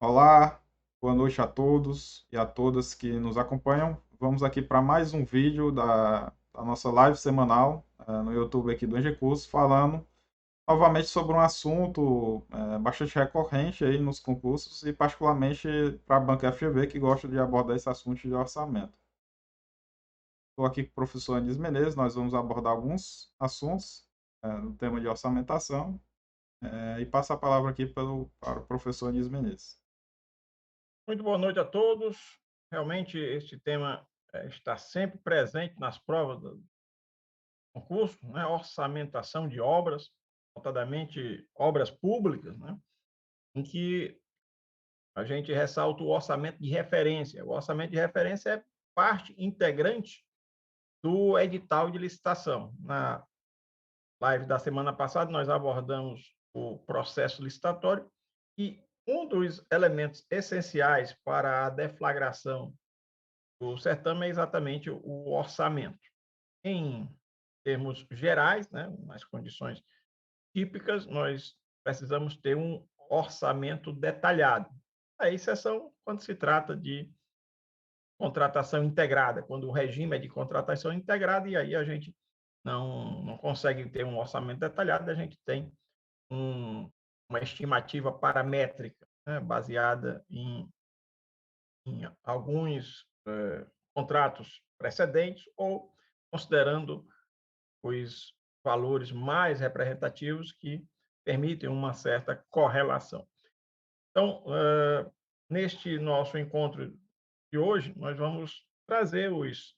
Olá, boa noite a todos e a todas que nos acompanham. Vamos aqui para mais um vídeo da nossa live semanal no YouTube aqui do Engecurso, falando novamente sobre um assunto bastante recorrente aí nos concursos e particularmente para a banca FGV que gosta de abordar esse assunto de orçamento. Estou aqui com o professor Anis Menezes, nós vamos abordar alguns assuntos no tema de orçamentação e passo a palavra aqui para o professor Anis Menezes. Muito boa noite a todos. Realmente, este tema está sempre presente nas provas do concurso, né? Orçamentação de obras, notadamente obras públicas, né? Em que a gente ressalta o orçamento de referência. O orçamento de referência é parte integrante do edital de licitação. Na live da semana passada, nós abordamos o processo licitatório e um dos elementos essenciais para a deflagração o certame é exatamente o orçamento. Em termos gerais, né, nas condições típicas, nós precisamos ter um orçamento detalhado. A exceção quando se trata de contratação integrada, quando o regime é de contratação integrada, e aí a gente não consegue ter um orçamento detalhado, a gente tem uma estimativa paramétrica, né, baseada em alguns contratos precedentes ou considerando os valores mais representativos que permitem uma certa correlação. Então, neste nosso encontro de hoje, nós vamos trazer os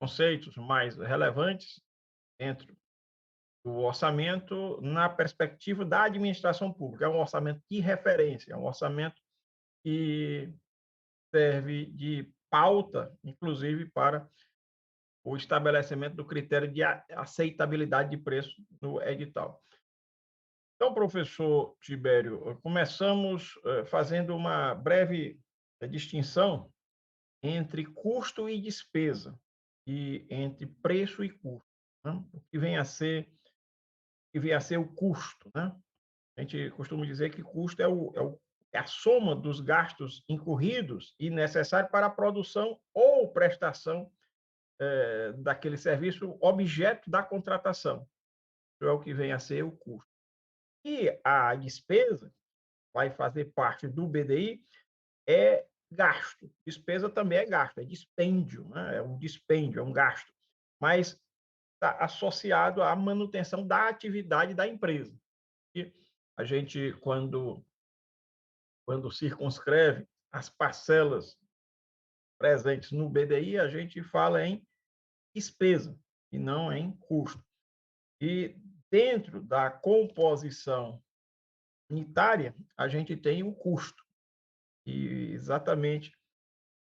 conceitos mais relevantes dentro do orçamento na perspectiva da administração pública. É um orçamento de referência, é um orçamento que serve de pauta, inclusive, para o estabelecimento do critério de aceitabilidade de preço no edital. Então, professor Tibério, começamos fazendo uma breve distinção entre custo e despesa, e entre preço e custo, né? O que vem a ser o custo, né? A gente costuma dizer que custo é a soma dos gastos incorridos e necessários para a produção ou prestação daquele serviço objeto da contratação. Isso é o que vem a ser o custo. E a despesa vai fazer parte do BDI, é gasto. Despesa também é gasto, é dispêndio, né? É um dispêndio, é um gasto. Mas está associado à manutenção da atividade da empresa. E a gente, quando circunscreve as parcelas presentes no BDI, a gente fala em despesa e não em custo. E dentro da composição unitária, a gente tem o custo. E exatamente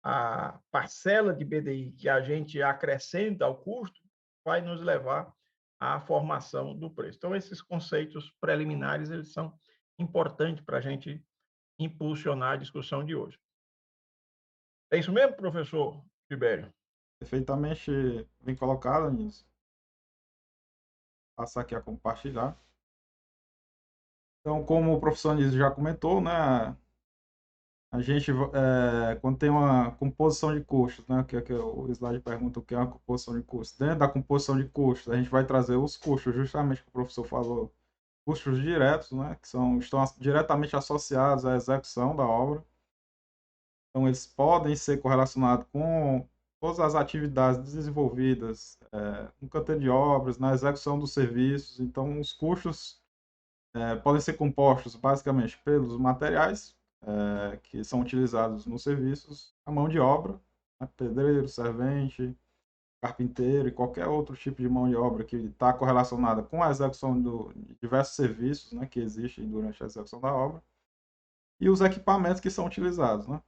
a parcela de BDI que a gente acrescenta ao custo vai nos levar à formação do preço. Então, esses conceitos preliminares eles são importantes para a gente impulsionar a discussão de hoje. É isso mesmo, professor Tibério? Perfeitamente bem colocado nisso. Passar aqui a compartilhar. Então, como o professor Anísio já comentou, né, a gente, quando tem uma composição de custos, né, que o slide pergunta o que é uma composição de custos. Dentro da composição de custos, a gente vai trazer os custos, justamente que o professor falou, custos diretos, né, que estão diretamente associados à execução da obra. Então, eles podem ser correlacionados com todas as atividades desenvolvidas no canteiro de obras, na execução dos serviços. Então, os custos podem ser compostos basicamente pelos materiais que são utilizados nos serviços, a mão de obra, né, pedreiro, servente, carpinteiro e qualquer outro tipo de mão de obra que está correlacionada com a execução de diversos serviços, né, que existem durante a execução da obra, e os equipamentos que são utilizados, né?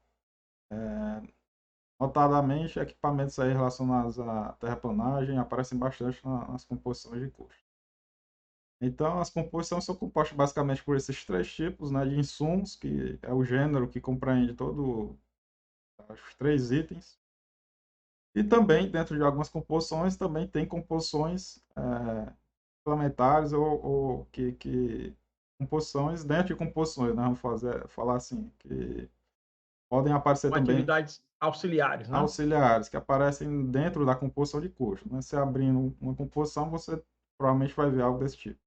Notadamente, equipamentos aí relacionados à terraplanagem aparecem bastante nas composições de custo. Então, as composições são compostas basicamente por esses três tipos, né, de insumos, que é o gênero que compreende todos os três itens. E também, dentro de algumas composições, também tem composições complementares ou que composições dentro de composições, né, falar assim, que podem aparecer Com também atividades auxiliares, né? auxiliares, que aparecem dentro da composição de custo, né. Você abrindo uma composição, você provavelmente vai ver algo desse tipo.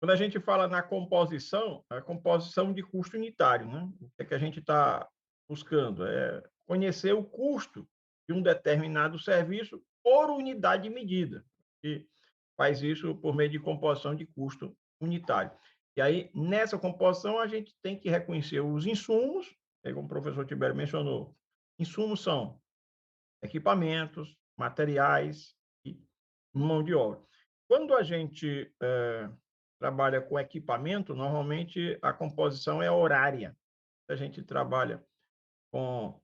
Quando a gente fala na composição, a composição de custo unitário, né? O que é que a gente está buscando? É conhecer o custo de um determinado serviço por unidade de medida, e faz isso por meio de composição de custo unitário. E aí, nessa composição, a gente tem que reconhecer os insumos, como o professor Tibério mencionou. Insumos são equipamentos, materiais e mão de obra. Quando a gente trabalha com equipamento, normalmente a composição é horária. A gente trabalha com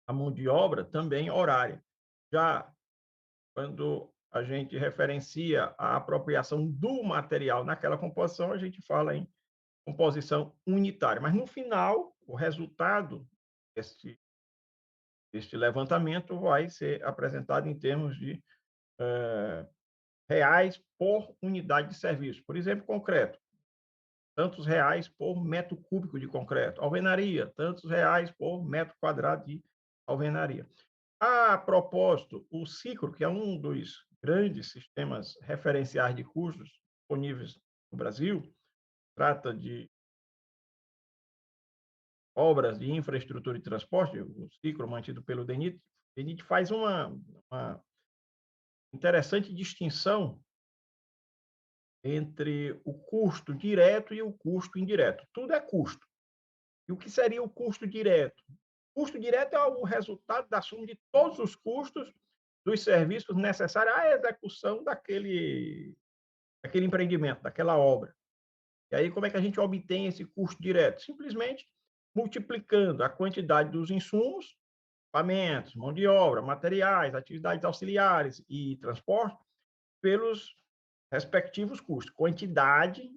a mão de obra, também horária. Já quando a gente referencia a apropriação do material naquela composição, a gente fala em composição unitária. Mas no final, o resultado deste, deste levantamento vai ser apresentado em termos de reais por unidade de serviço. Por exemplo, concreto, tantos reais por metro cúbico de concreto. Alvenaria, tantos reais por metro quadrado de alvenaria. A propósito, o Cicro, que é um dos grandes sistemas referenciais de custos disponíveis no Brasil, trata de obras de infraestrutura e transporte, o Cicro mantido pelo DENIT. O DENIT faz uma interessante distinção entre o custo direto e o custo indireto. Tudo é custo. E o que seria o custo direto? O custo direto é o resultado da soma de todos os custos dos serviços necessários à execução daquele empreendimento, daquela obra. E aí, como é que a gente obtém esse custo direto? Simplesmente multiplicando a quantidade dos insumos, equipamentos, mão de obra, materiais, atividades auxiliares e transporte pelos respectivos custos. Quantidade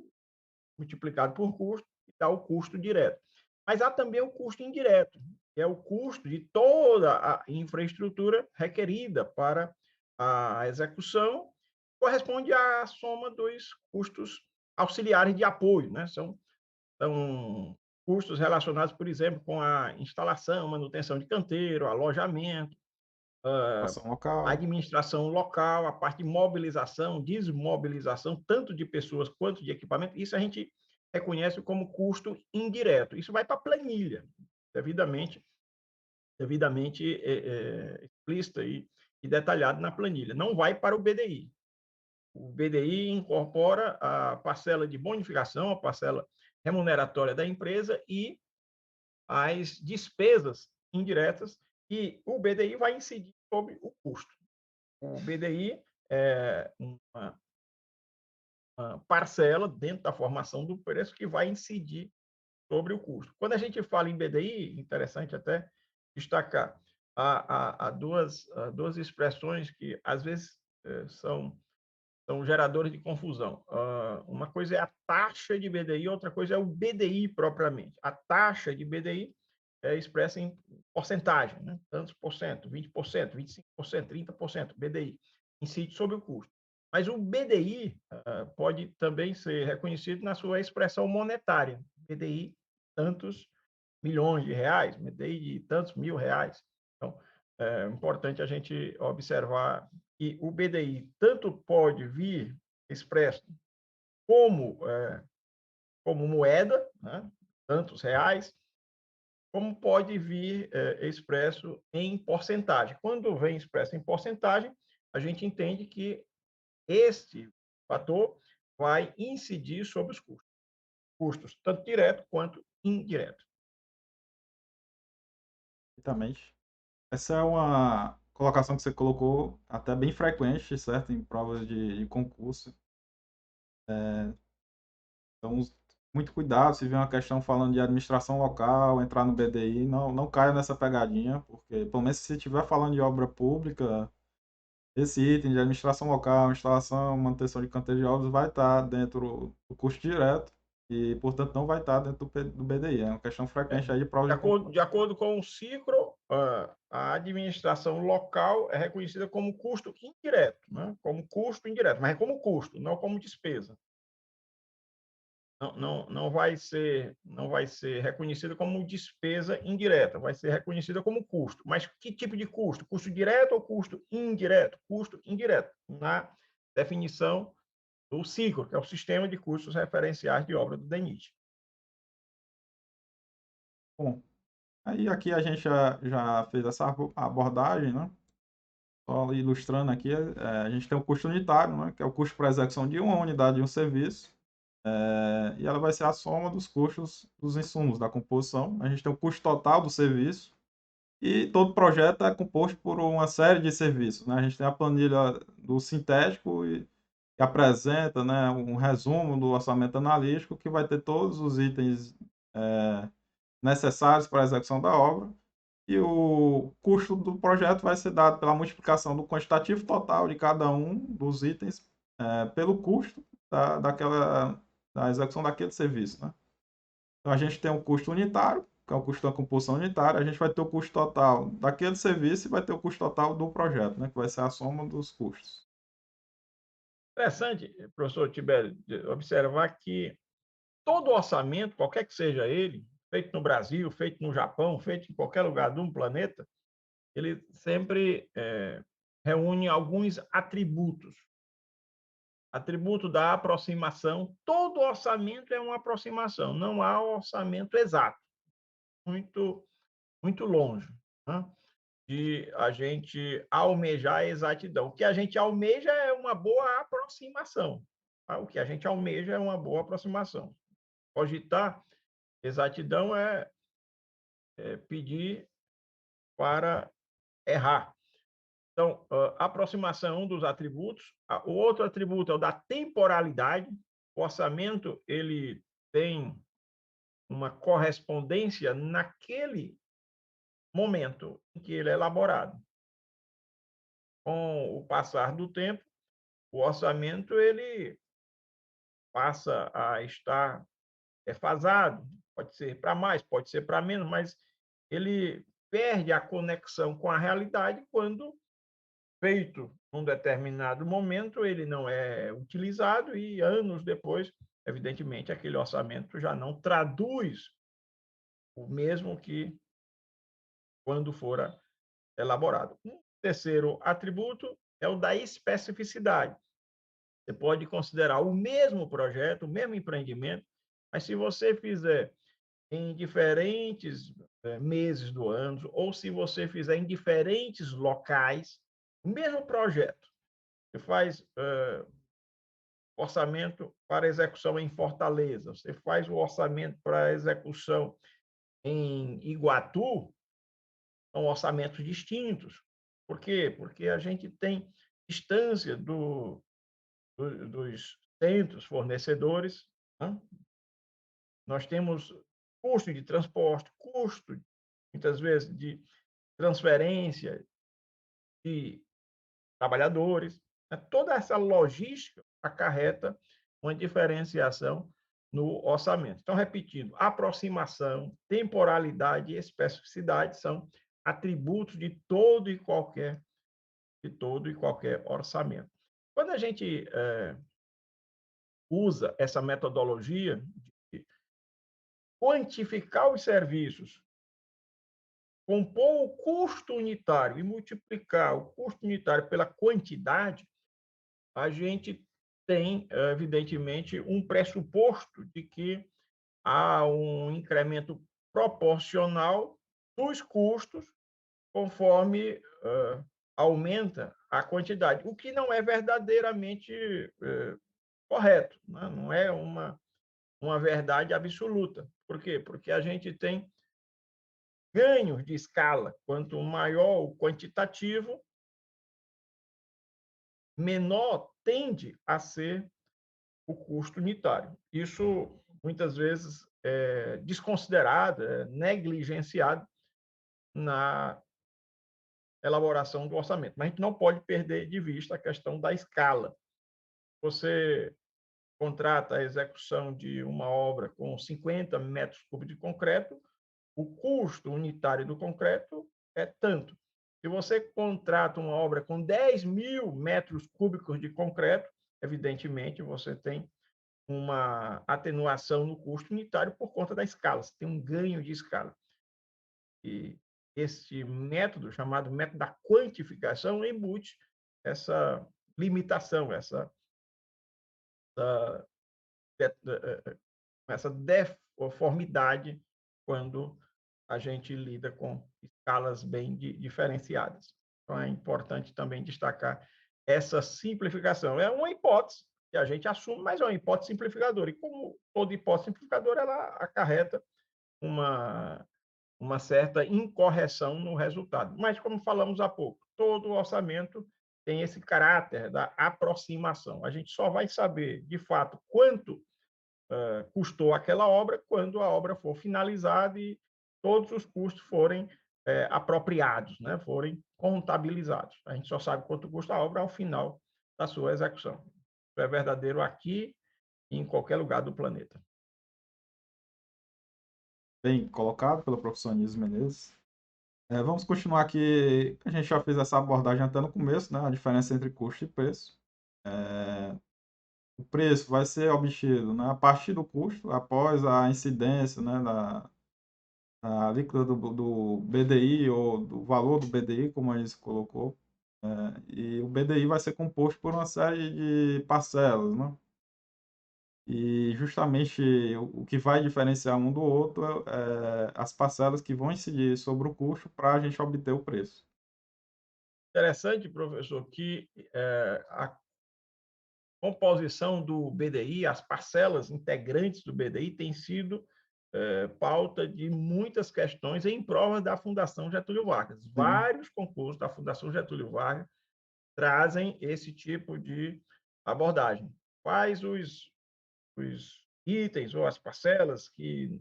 multiplicado por custo e dá o custo direto. Mas há também o custo indireto, que é o custo de toda a infraestrutura requerida para a execução, corresponde à soma dos custos auxiliares de apoio, né? São custos relacionados, por exemplo, com a instalação, manutenção de canteiro, alojamento, Ação local. administração local, a parte de mobilização, desmobilização, tanto de pessoas quanto de equipamento. Isso a gente reconhece como custo indireto. Isso vai para a planilha, devidamente, explícita e detalhado na planilha. Não vai para o BDI. O BDI incorpora a parcela de bonificação, a parcela remuneratória da empresa e as despesas indiretas, e o BDI vai incidir sobre o custo. O BDI é uma parcela dentro da formação do preço que vai incidir sobre o custo. Quando a gente fala em BDI, interessante até destacar, há duas expressões que, às vezes, são geradores de confusão. Uma coisa é a taxa de BDI, outra coisa é o BDI propriamente. A taxa de BDI é expressa em porcentagem, né? Tantos por cento, 20%, 25%, 30%, BDI, incide sobre o custo. Mas o BDI pode também ser reconhecido na sua expressão monetária. BDI, tantos milhões de reais, BDI de tantos mil reais. Então, é importante a gente observar que o BDI tanto pode vir expresso como, como moeda, né? Tantos reais, como pode vir expresso em porcentagem. Quando vem expresso em porcentagem, a gente entende que este fator vai incidir sobre os custos, custos tanto direto quanto indireto. Exatamente. Essa é uma colocação que você colocou até bem frequente, certo? Em provas de concurso. Então, muito cuidado se vier uma questão falando de administração local, entrar no BDI, não caia nessa pegadinha, porque pelo menos se estiver falando de obra pública, esse item de administração local, instalação, manutenção de canteiro de obras vai estar dentro do custo direto e, portanto, não vai estar dentro do BDI. É uma questão É, frequente aí de prova de de concurso. acordo com o Cicro, a administração local é reconhecida como custo indireto, né? Como custo indireto, mas é como custo, não como despesa. não vai ser reconhecida como despesa indireta, vai ser reconhecida como custo. Mas que tipo de custo? Custo direto ou custo indireto? Custo indireto, na definição do SICO, que é o Sistema de Custos Referenciais de Obra do DENIT. Bom, aí aqui a gente já fez essa abordagem, né? Só ilustrando aqui, a gente tem o custo unitário, né? Que é o custo para execução de uma unidade de um serviço. E ela vai ser a soma dos custos dos insumos da composição. A gente tem o custo total do serviço e todo projeto é composto por uma série de serviços, né? A gente tem a planilha do sintético que apresenta, né, um resumo do orçamento analítico que vai ter todos os itens necessários para a execução da obra e o custo do projeto vai ser dado pela multiplicação do quantitativo total de cada um dos itens pelo custo da execução daquele serviço, né? Então a gente tem um custo unitário, que é o custo da composição unitária, a gente vai ter o custo total daquele serviço e vai ter o custo total do projeto, né? Que vai ser a soma dos custos. Interessante, professor Tibério, de observar que todo orçamento, qualquer que seja ele, feito no Brasil, feito no Japão, feito em qualquer lugar do planeta, ele sempre reúne alguns atributos. Atributo da aproximação. Todo orçamento é uma aproximação, não há orçamento exato, muito, muito longe, né, de a gente almejar a exatidão. O que a gente almeja é uma boa aproximação. Tá? O que a gente almeja é uma boa aproximação. Cogitar exatidão é pedir para errar. Então, a aproximação é um dos atributos. O outro atributo é o da temporalidade. O orçamento ele tem uma correspondência naquele momento em que ele é elaborado. Com o passar do tempo, o orçamento ele passa a estar defasado, pode ser para mais, pode ser para menos, mas ele perde a conexão com a realidade quando feito num determinado momento, ele não é utilizado e anos depois, evidentemente, aquele orçamento já não traduz o mesmo que quando fora elaborado. Um terceiro atributo é o da especificidade. Você pode considerar o mesmo projeto, o mesmo empreendimento, mas se você fizer em diferentes meses do ano, ou se você fizer em diferentes locais, o mesmo projeto, você faz orçamento para execução em Fortaleza, você faz o orçamento para execução em Iguatu, são orçamentos distintos. Por quê? Porque a gente tem distância dos centros fornecedores, né? Nós temos custo de transporte, custo, muitas vezes, de transferência de trabalhadores. Né? Toda essa logística acarreta uma diferenciação no orçamento. Então, repetindo, aproximação, temporalidade e especificidade são atributos de todo e qualquer orçamento. Quando a gente usa essa metodologia de quantificar os serviços, compor o custo unitário e multiplicar o custo unitário pela quantidade, a gente tem, evidentemente, um pressuposto de que há um incremento proporcional dos custos conforme aumenta a quantidade, o que não é verdadeiramente correto, né? Não é uma verdade absoluta. Por quê? Porque a gente tem ganhos de escala. Quanto maior o quantitativo, menor tende a ser o custo unitário. Isso, muitas vezes, é desconsiderado, é negligenciado na elaboração do orçamento. Mas a gente não pode perder de vista a questão da escala. Você contrata a execução de uma obra com 50 metros cúbicos de concreto, o custo unitário do concreto é tanto. Se você contrata uma obra com 10.000 metros cúbicos de concreto, evidentemente você tem uma atenuação no custo unitário por conta da escala, você tem um ganho de escala. E esse método, chamado método da quantificação, embute essa limitação, essa essa deformidade quando a gente lida com escalas bem diferenciadas. Então, é importante também destacar essa simplificação. É uma hipótese que a gente assume, mas é uma hipótese simplificadora. E como toda hipótese simplificadora, ela acarreta uma, uma certa incorreção no resultado. Mas, como falamos há pouco, todo orçamento tem esse caráter da aproximação. A gente só vai saber, de fato, quanto custou aquela obra quando a obra for finalizada e todos os custos forem apropriados, né? Forem contabilizados. A gente só sabe quanto custa a obra ao final da sua execução. Isso é verdadeiro aqui e em qualquer lugar do planeta. Bem colocado pelo professor Anísio Menezes. Vamos continuar aqui. A gente já fez essa abordagem até no começo, né? A diferença entre custo e preço. O preço vai ser obtido, né, a partir do custo, após a incidência, né, da alíquota do BDI ou do valor do BDI, como a gente colocou. E o BDI vai ser composto por uma série de parcelas, né? E justamente o que vai diferenciar um do outro é as parcelas que vão incidir sobre o custo para a gente obter o preço. Interessante, professor, que a composição do BDI, as parcelas integrantes do BDI, tem sido pauta de muitas questões em prova da Fundação Getúlio Vargas. Sim. Vários concursos da Fundação Getúlio Vargas trazem esse tipo de abordagem. Quais os itens ou as parcelas que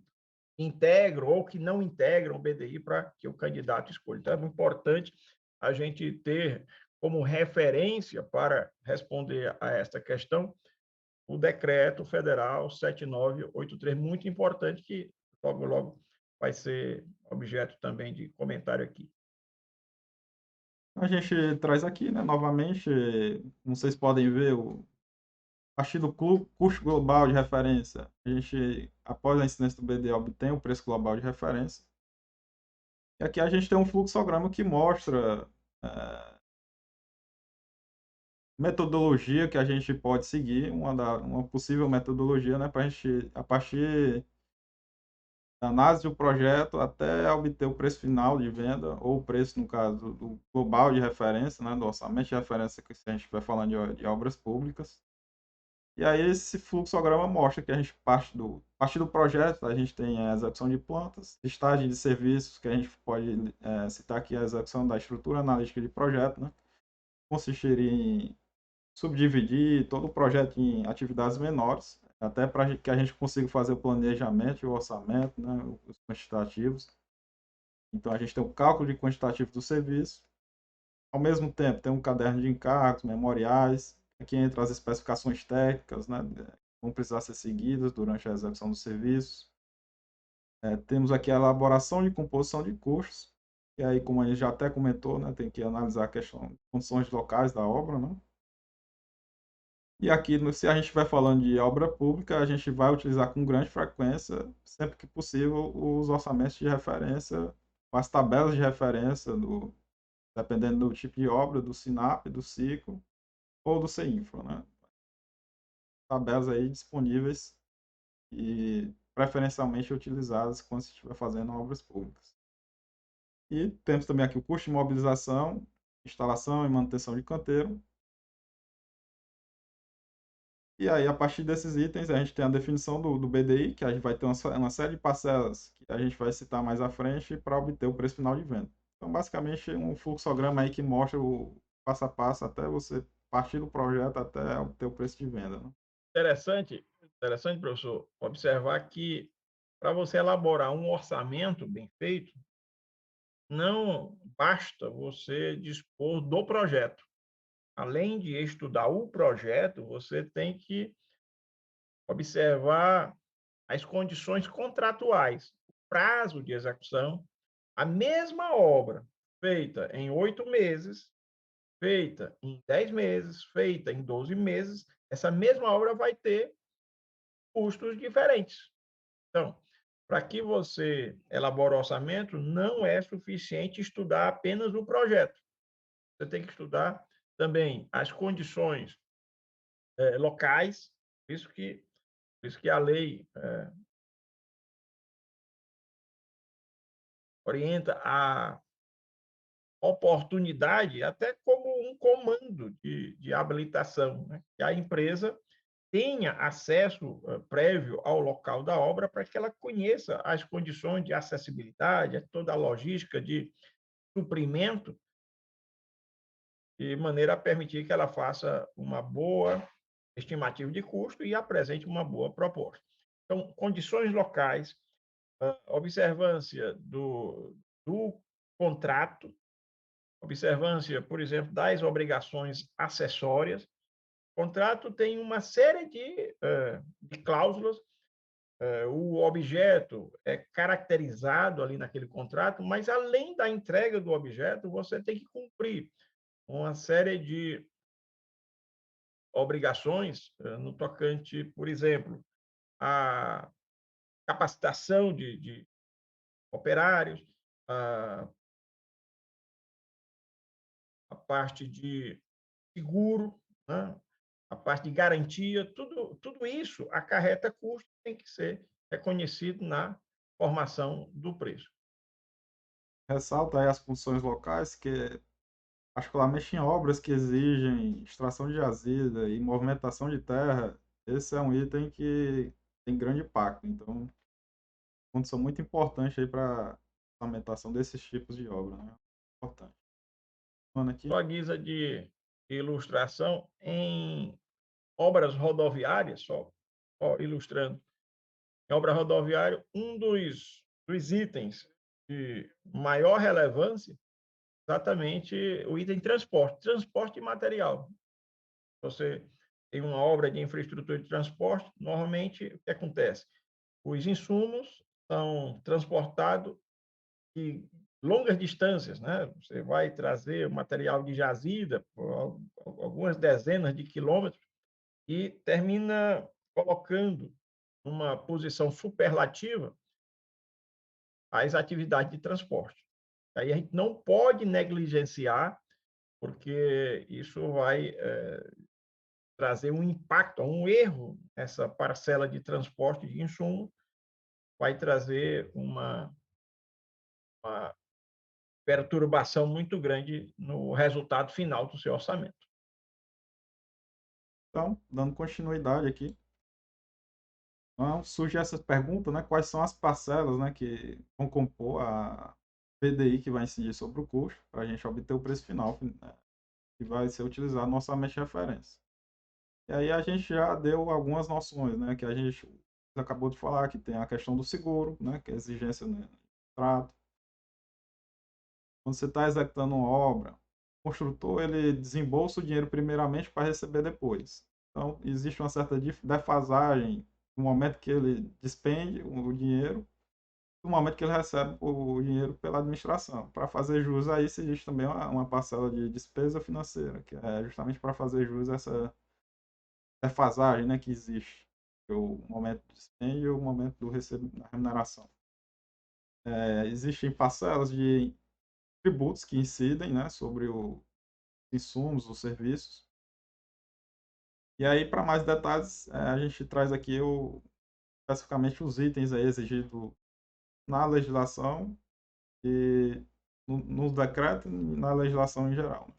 integram ou que não integram o BDI para que o candidato escolha. Então, é importante a gente ter como referência para responder a esta questão o decreto federal 7983, muito importante, que logo, logo vai ser objeto também de comentário aqui. A gente traz aqui, né, novamente, como vocês podem ver, a partir do custo global de referência, a gente, após a incidência do BDI, obtém o preço global de referência. E aqui a gente tem um fluxograma que mostra metodologia que a gente pode seguir, uma possível metodologia, né, para a gente, a partir da análise do projeto até obter o preço final de venda, ou o preço, no caso, do global de referência, né, do orçamento de referência, que a gente estiver falando de obras públicas. E aí esse fluxograma mostra que a gente parte do projeto, a gente tem a execução de plantas, estágio de serviços, que a gente pode citar aqui a execução da estrutura analítica de projeto, né? Consistiria em subdividir todo o projeto em atividades menores, até para que a gente consiga fazer o planejamento e o orçamento, né? Os quantitativos. Então a gente tem o cálculo de quantitativo do serviço, ao mesmo tempo tem um caderno de encargos, memoriais, aqui entra as especificações técnicas, né, vão precisar ser seguidas durante a execução dos serviços. Temos aqui a elaboração de composição de custos, e aí, como a gente já até comentou, né, tem que analisar a questão de condições locais da obra, né? E aqui, se a gente estiver falando de obra pública, a gente vai utilizar com grande frequência, sempre que possível, os orçamentos de referência, as tabelas de referência, dependendo do tipo de obra, do SINAP, do ciclo, ou do CINFRA, né? Tabelas aí disponíveis e preferencialmente utilizadas quando se estiver fazendo obras públicas. E temos também aqui o custo de mobilização, instalação e manutenção de canteiro. E aí, a partir desses itens, a gente tem a definição do BDI, que a gente vai ter uma série de parcelas que a gente vai citar mais à frente para obter o preço final de venda. Então, basicamente, um fluxograma aí que mostra o passo a passo até você partir do projeto até obter o preço de venda, né? Interessante, professor, observar que para você elaborar um orçamento bem feito, não basta você dispor do projeto. Além de estudar o projeto, você tem que observar as condições contratuais, o prazo de execução, a mesma obra feita em 8 meses, feita em 10 meses, feita em 12 meses, essa mesma obra vai ter custos diferentes. Então, para que você elabore o orçamento, não é suficiente estudar apenas o projeto. Você tem que estudar também as condições locais, por isso que, por isso que a lei orienta a oportunidade até como um comando de habilitação, né? Que a empresa tenha acesso prévio ao local da obra para que ela conheça as condições de acessibilidade, toda a logística de suprimento, de maneira a permitir que ela faça uma boa estimativa de custo e apresente uma boa proposta. Então, condições locais, observância do contrato, observância, por exemplo, das obrigações acessórias. O contrato tem uma série de cláusulas, o objeto é caracterizado ali naquele contrato, mas além da entrega do objeto, você tem que cumprir uma série de obrigações no tocante, por exemplo, à capacitação de operários, a, a parte de seguro, né? A parte de garantia, tudo isso acarreta custo, tem que ser reconhecido na formação do preço. Ressalta aí as funções locais, que particularmente em obras que exigem extração de jazida e movimentação de terra, esse é um item que tem grande impacto. Então, condição muito importante aí para a implementação desses tipos de obra, né? Importante. Mano, Só aqui, à guisa de ilustração, em obras rodoviárias, só ilustrando, em obra rodoviária, um dos itens de maior relevância, exatamente o item transporte de material. Você tem uma obra de infraestrutura de transporte, normalmente o que acontece? Os insumos são transportados de longas distâncias, né? Você vai trazer material de jazida por algumas dezenas de quilômetros e termina colocando numa posição superlativa as atividades de transporte. Aí a gente não pode negligenciar, porque isso vai trazer um impacto, um erro nessa parcela de transporte de insumo, vai trazer uma perturbação muito grande no resultado final do seu orçamento. então, dando continuidade aqui, então, surge essa pergunta, né? Quais são as parcelas, né, que vão compor a PDI que vai incidir sobre o custo para a gente obter o preço final, né, que vai ser utilizado no orçamento de referência. E aí a gente já deu algumas noções, né? Que a gente acabou de falar, que tem a questão do seguro, né? Que é a exigência, né, do contrato. Quando você está executando uma obra, o construtor ele desembolsa o dinheiro primeiramente para receber depois. Então, existe uma certa defasagem no momento que ele despende o dinheiro, no momento que ele recebe o dinheiro pela administração. Para fazer jus a isso, existe também uma parcela de despesa financeira, que é justamente para fazer jus a essa defasagem, né, que existe o momento do dispêndio e o momento do recebo da remuneração. Existem parcelas de tributos que incidem, né, sobre os insumos, os serviços. E aí, para mais detalhes, a gente traz aqui especificamente os itens aí exigidos na legislação e nos decretos e na legislação em geral.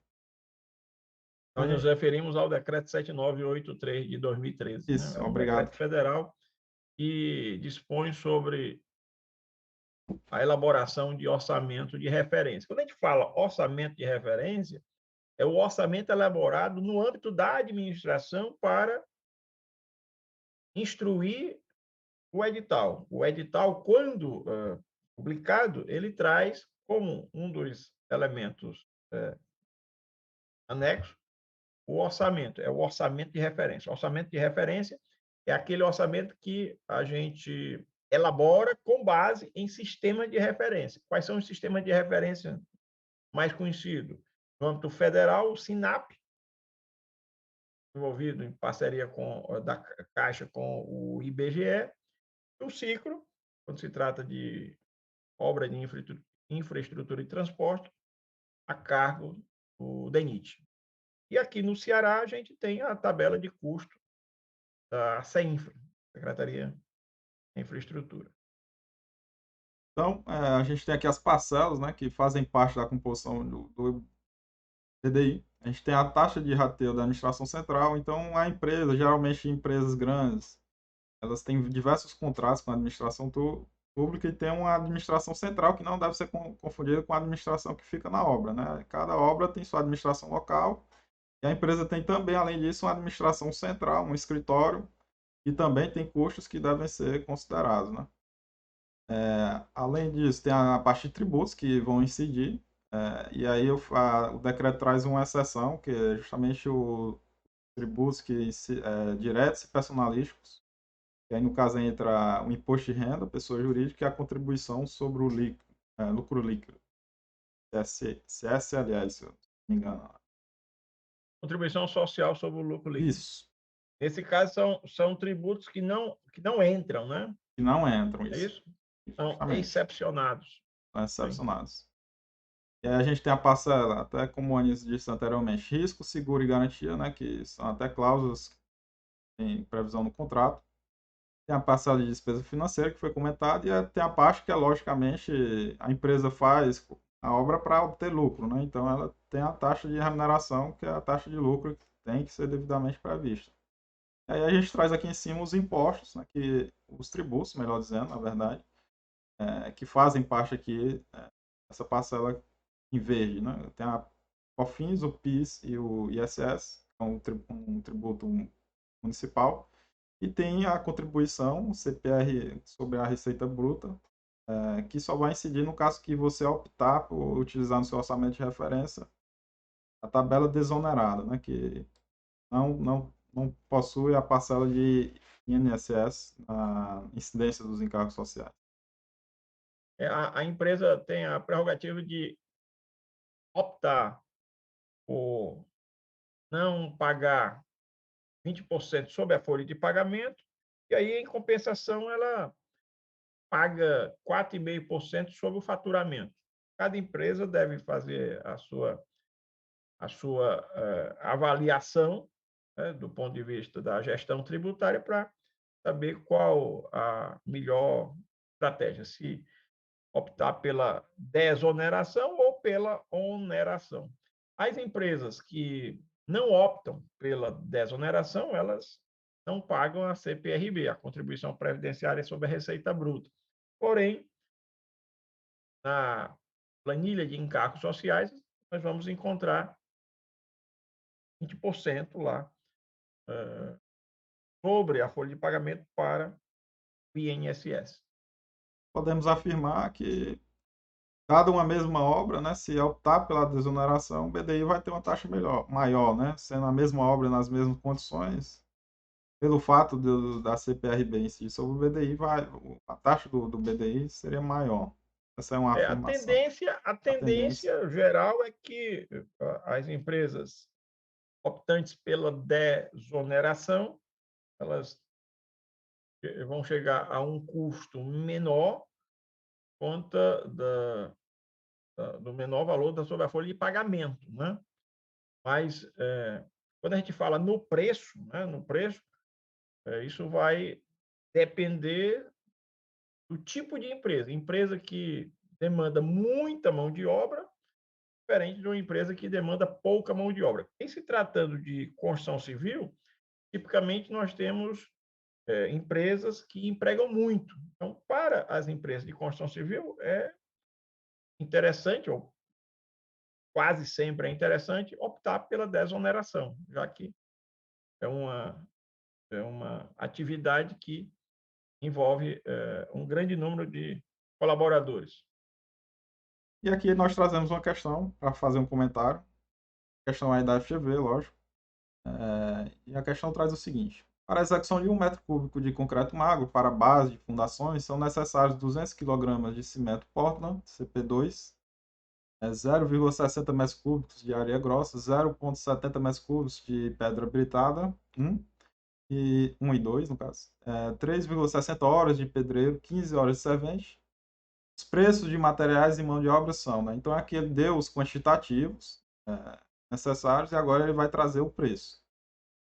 Então, Nós nos referimos ao decreto 7983 de 2013, né? isso, É um obrigado. decreto federal que dispõe sobre a elaboração de orçamento de referência. Quando a gente fala orçamento de referência, é o orçamento elaborado no âmbito da administração para instruir o edital. O edital, quando publicado, ele traz como um dos elementos anexos o orçamento, é o orçamento de referência. O orçamento de referência é aquele orçamento que a gente elabora com base em sistemas de referência. Quais são os sistemas de referência mais conhecidos? No âmbito federal, o SINAP, desenvolvido em parceria da Caixa com o IBGE, e o Cicro, quando se trata de obra de infraestrutura e transporte, a cargo do DENIT. E aqui no Ceará a gente tem a tabela de custo da CEINFRA, Secretaria de Infraestrutura. Então, a gente tem aqui as parcelas, né, que fazem parte da composição do PDI. A gente tem a taxa de rateio da administração central. Então, a empresa, geralmente empresas grandes, elas têm diversos contratos com a administração pública e tem uma administração central que não deve ser confundida com a administração que fica na obra, né? Cada obra tem sua administração local e a empresa tem também, além disso, uma administração central, um escritório, e também tem custos que devem ser considerados, né? Além disso, tem a parte de tributos que vão incidir, e aí o decreto traz uma exceção, que é justamente o tributos diretos e personalísticos. E aí, no caso, entra o imposto de renda, pessoa jurídica, e a contribuição sobre o lucro líquido. CSLL, se eu não me engano. Contribuição social sobre o lucro líquido. Isso, Nesse caso, são tributos que não entram, né? que não entram, É isso. isso? São Justamente, excepcionados. são Sim. excepcionados. E aí a gente tem a parcela, até como o Anísio disse anteriormente, risco, seguro e garantia, né, que são até cláusulas em previsão no contrato. Tem a parcela de despesa financeira, que foi comentada, e tem a parte que é, logicamente, a empresa faz a obra para obter lucro, né? Então, ela tem a taxa de remuneração, que é a taxa de lucro que tem que ser devidamente prevista. E aí a gente traz aqui em cima os impostos, né, os tributos, melhor dizendo, na verdade, que fazem parte aqui dessa parcela em verde, né? Tem a COFINS, o PIS e o ISS, que é um tributo municipal, e tem a contribuição CPR sobre a receita bruta, que só vai incidir no caso que você optar por utilizar no seu orçamento de referência a tabela desonerada, né, que não possui a parcela de INSS na incidência dos encargos sociais. A empresa tem a prerrogativa de optar por não pagar 20% sobre a folha de pagamento, e aí, em compensação, ela paga 4,5% sobre o faturamento. Cada empresa deve fazer a sua avaliação, né, do ponto de vista da gestão tributária, para saber qual a melhor estratégia, se optar pela desoneração ou pela oneração. As empresas que não optam pela desoneração, elas não pagam a CPRB, a Contribuição Previdenciária sobre a Receita Bruta. Porém, na planilha de encargos sociais, nós vamos encontrar 20% lá sobre a folha de pagamento para o INSS. Podemos afirmar que, dada uma mesma obra, né, se optar pela desoneração, o BDI vai ter uma taxa maior, né, sendo a mesma obra nas mesmas condições, pelo fato da CPRB incidir sobre o BDI, a taxa do BDI seria maior. Essa é uma A afirmação. tendência, a A tendência. tendência geral é que as empresas optantes pela desoneração, elas vão chegar a um custo menor por conta do menor valor sobre a folha de pagamento, né? Mas, quando a gente fala no preço, né, isso vai depender do tipo de empresa. Empresa que demanda muita mão de obra, diferente de uma empresa que demanda pouca mão de obra. Em se tratando de construção civil, tipicamente nós temos empresas que empregam muito. Então, para as empresas de construção civil, é interessante, ou quase sempre é interessante, optar pela desoneração, já que é uma atividade que envolve um grande número de colaboradores. E aqui nós trazemos uma questão para fazer um comentário. Questão aí da FGV, lógico. E a questão traz o seguinte: para a execução de 1 m³ de concreto magro para base de fundações, são necessários 200 kg de cimento Portland, CP2, 0,60 metros cúbicos de areia grossa, 0,70 metros cúbicos de pedra britada, e 1 e 2 no caso, 3,60 horas de pedreiro, 15 horas de servente. Os preços de materiais e mão de obra são, né? Então aqui ele deu os quantitativos necessários e agora ele vai trazer o preço.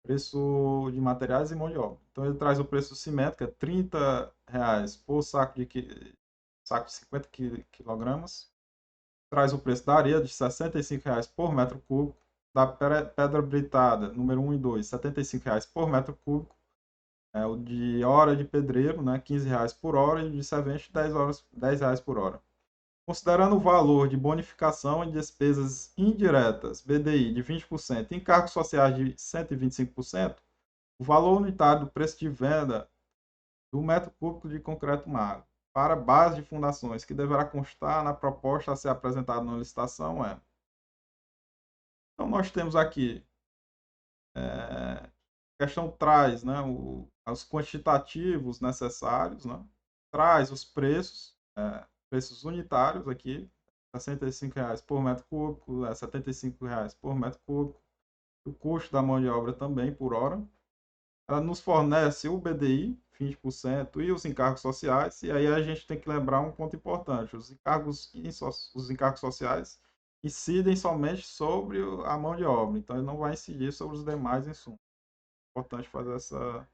Preço de materiais e mão de obra. Então ele traz o preço do cimento, que é R$ 30 por saco saco de 50 quilogramas. Traz o preço da areia de R$ 65 por metro cúbico. Da pedra britada, número 1 e 2, R$ 75 por metro cúbico. O de hora de pedreiro, né, R$ 15 por hora, e de servente, R$ 10 por hora. Considerando o valor de bonificação e despesas indiretas, BDI, de 20%, e encargos sociais de 125%, o valor unitário do preço de venda do metro cúbico de concreto magro para base de fundações, que deverá constar na proposta a ser apresentada na licitação, é. Então, nós temos aqui, a questão traz, né, os quantitativos necessários, né, traz os preços, preços unitários aqui, R$ 65 por metro cúbico, R$ 75 por metro cúbico, o custo da mão de obra também por hora. Ela nos fornece o BDI, 20%, e os encargos sociais, e aí a gente tem que lembrar um ponto importante: os encargos sociais incidem somente sobre a mão de obra, então ele não vai incidir sobre os demais insumos. É importante fazer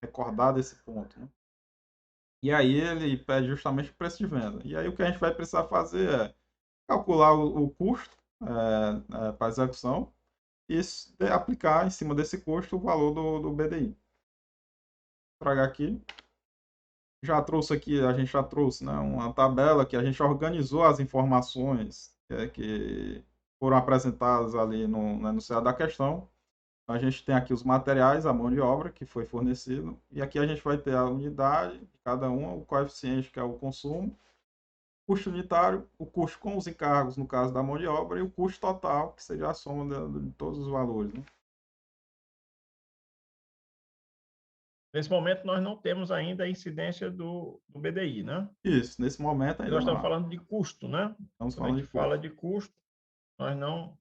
recordar desse ponto, né? E aí ele pede justamente o preço de venda. E aí o que a gente vai precisar fazer é calcular o custo para a execução e aplicar em cima desse custo o valor do BDI. Vou tragar aqui. A gente já trouxe, né, uma tabela que a gente organizou as informações que foram apresentadas ali no CA da questão. A gente tem aqui os materiais, a mão de obra que foi fornecido, e aqui a gente vai ter a unidade de cada uma, o coeficiente que é o consumo, o custo unitário, o custo com os encargos, no caso da mão de obra, e o custo total, que seja a soma de todos os valores, né? Nesse momento, nós não temos ainda a incidência do BDI, né? Isso, nesse momento E ainda nós não estamos há. falando de custo, né? Estamos Quando a falando gente de fala custo. de custo, nós não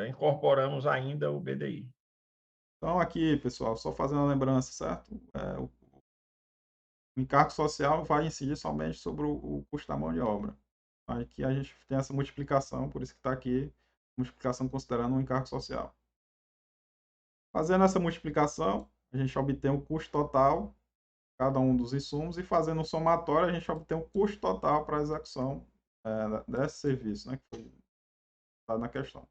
incorporamos ainda o BDI. Então, aqui, pessoal, só fazendo a lembrança, certo? O encargo social vai incidir somente sobre o custo da mão de obra. Aqui a gente tem essa multiplicação, por isso que está aqui, multiplicação considerando um encargo social. Fazendo essa multiplicação, a gente obtém o custo total de cada um dos insumos e fazendo um somatório, a gente obtém o custo total para a execução desse serviço, né, que foi dado na questão.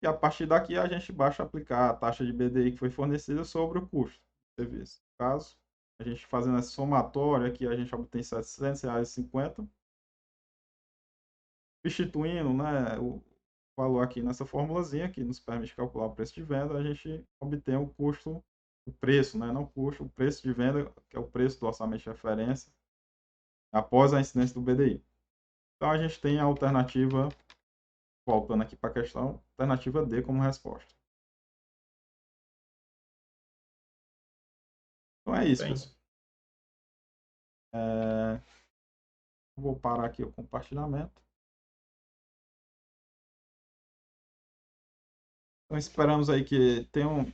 E a partir daqui a gente basta aplicar a taxa de BDI que foi fornecida sobre o custo do serviço. No caso, a gente fazendo esse somatório aqui, a gente obtém R$ 700,50, substituindo, né, o valor aqui nessa formulazinha que nos permite calcular o preço de venda, a gente obtém o custo, o preço, né, não o custo, o preço de venda, que é o preço do orçamento de referência, após a incidência do BDI. Então a gente tem a alternativa, voltando aqui para a questão, alternativa D como resposta. Então é isso, Bem, pessoal. Vou parar aqui o compartilhamento. Então, esperamos aí que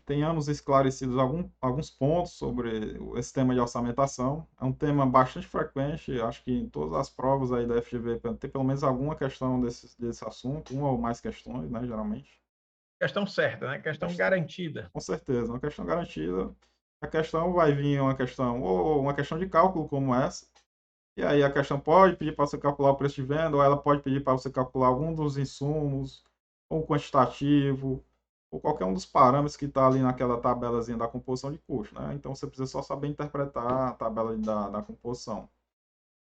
tenhamos esclarecidos alguns pontos sobre esse tema de orçamentação. É um tema bastante frequente, acho que em todas as provas aí da FGV tem pelo menos alguma questão desse assunto, uma ou mais questões, né, geralmente. questão certa, né? Questão garantida. Com certeza, uma questão garantida. A questão vai vir uma questão de cálculo como essa, e aí a questão pode pedir para você calcular o preço de venda, ou ela pode pedir para você calcular algum dos insumos, ou quantitativo, ou qualquer um dos parâmetros que está ali naquela tabelazinha da composição de custo, né? Então você precisa só saber interpretar a tabela da composição.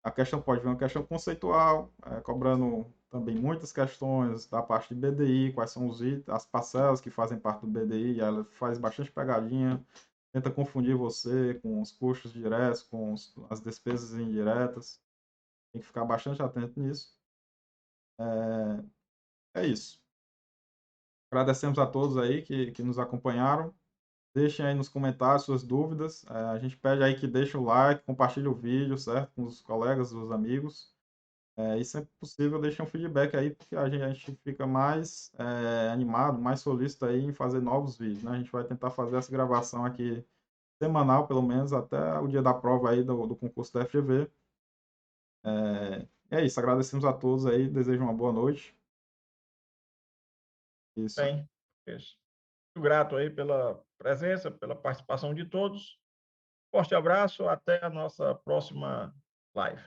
A questão pode vir uma questão conceitual, cobrando também muitas questões da parte de BDI, quais são os itens, as parcelas que fazem parte do BDI, e ela faz bastante pegadinha, tenta confundir você com os custos diretos, com as despesas indiretas. Tem que ficar bastante atento nisso. É isso. Agradecemos a todos aí que nos acompanharam. Deixem aí nos comentários suas dúvidas. A gente pede aí que deixe o like, compartilhe o vídeo, certo? Com os colegas, os amigos. E sempre possível, deixem um feedback aí, porque a gente fica mais animado, mais solícito aí em fazer novos vídeos, né? A gente vai tentar fazer essa gravação aqui semanal, pelo menos, até o dia da prova aí do concurso da FGV. É isso, agradecemos a todos aí, desejo uma boa noite. Isso. Bem, isso. Muito grato aí pela presença, pela participação de todos. Forte abraço, até a nossa próxima live.